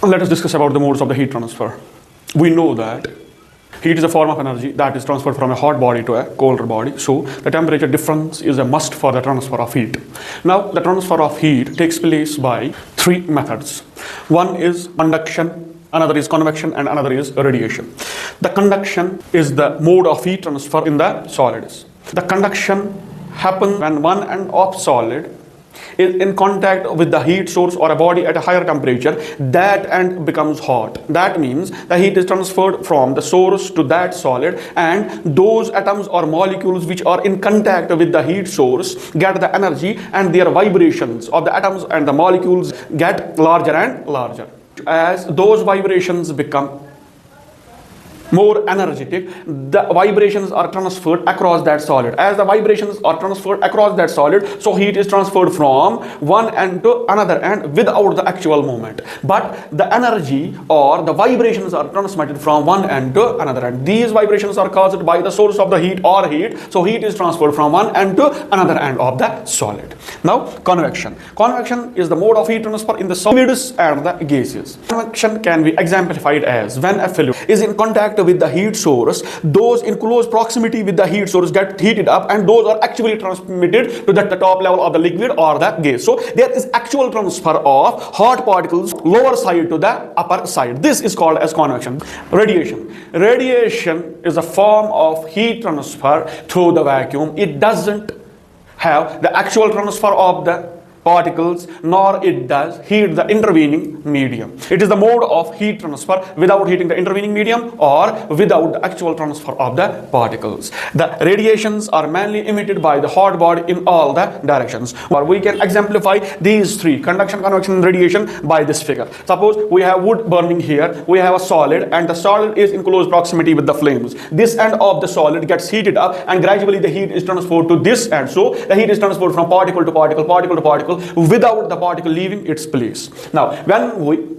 Let us discuss about the modes of the heat transfer. We know that heat is a form of energy that is transferred from a hot body to a colder body. So the temperature difference is a must for the transfer of heat. Now the transfer of heat takes place by three methods. One is conduction, another is convection, and another is radiation. The conduction is the mode of heat transfer in the solids. The conduction happens when one end of solid is in contact with the heat source or a body at a higher temperature. That end becomes hot. That means the heat is transferred from the source to that solid, and those atoms or molecules which are in contact with the heat source get the energy, and their vibrations of the atoms and the molecules get larger and larger. As those vibrations become more energetic, the vibrations are transferred across that solid. As the vibrations are transferred across that solid, so heat is transferred from one end to another end without the actual movement. But the energy or the vibrations are transmitted from one end to another end. These vibrations are caused by the source of the heat or heat. So heat is transferred from one end to another end of the solid. Now convection. Convection is the mode of heat transfer in the solids and the gases. Convection can be exemplified as when a fluid is in contact with the heat source, those in close proximity with the heat source get heated up, and those are actually transmitted to the top level of the liquid or the gas. So there is actual transfer of hot particles lower side to the upper side. This is called as convection. Radiation. Radiation is a form of heat transfer through the vacuum. It doesn't have the actual transfer of the particles, nor it does heat the intervening medium. It is the mode of heat transfer without heating the intervening medium or without the actual transfer of the particles. The radiations are mainly emitted by the hot body in all the directions. Or we can exemplify these three, conduction, convection, and radiation, by this figure. Suppose we have wood burning here, we have a solid, and the solid is in close proximity with the flames. This end of the solid gets heated up, and gradually the heat is transferred to this end. So the heat is transferred from particle to particle, particle to particle, without the particle leaving its place. Now, when we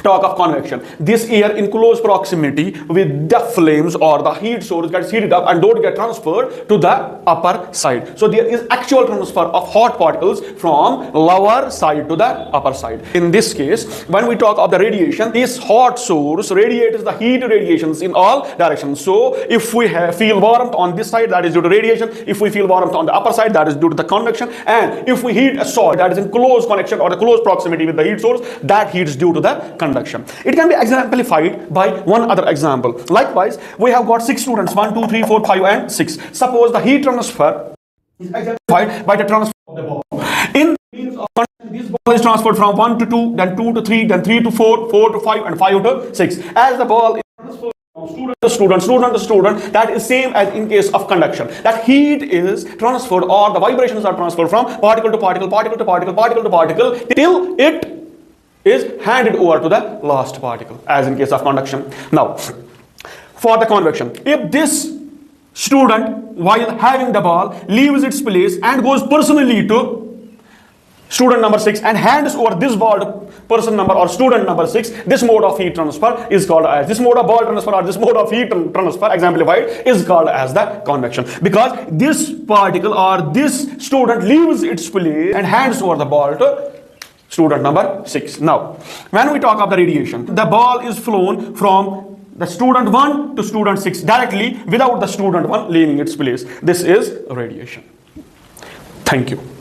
talk of convection, this air in close proximity with the flames or the heat source gets heated up and don't get transferred to the upper side. So there is actual transfer of hot particles from lower side to the upper side. In this case, when we talk of the radiation, this hot source radiates the heat radiations in all directions. So if we feel warmth on this side, that is due to radiation. If we feel warmth on the upper side, that is due to the convection. And if we heat a solid that is in close connection or the close proximity with the heat source, that heat is due to the convection. It can be exemplified by one other example. Likewise, we have got 6 students, 1, 2, 3, 4, 5, and 6. Suppose the heat transfer is exemplified by the transfer of the ball. In means of this ball is transferred from 1 to 2, then 2 to 3, then 3 to 4, 4 to 5, and 5 to 6. As the ball is transferred from student to student, student to student, that is same as in case of conduction. That heat is transferred, or the vibrations are transferred from particle to particle, particle to particle, particle to particle, till it is handed over to the last particle, as in case of conduction. Now, for the convection, if this student, while having the ball, leaves its place and goes personally to student number 6 and hands over this ball to person number or student number 6, this mode of heat transfer is called as, this mode of ball transfer or this mode of heat transfer exemplified is called as the convection, because this particle or this student leaves its place and hands over the ball to student number 6. Now, when we talk of the radiation, the ball is flown from the student 1 to student 6 directly without the student 1 leaving its place. This is radiation. Thank you.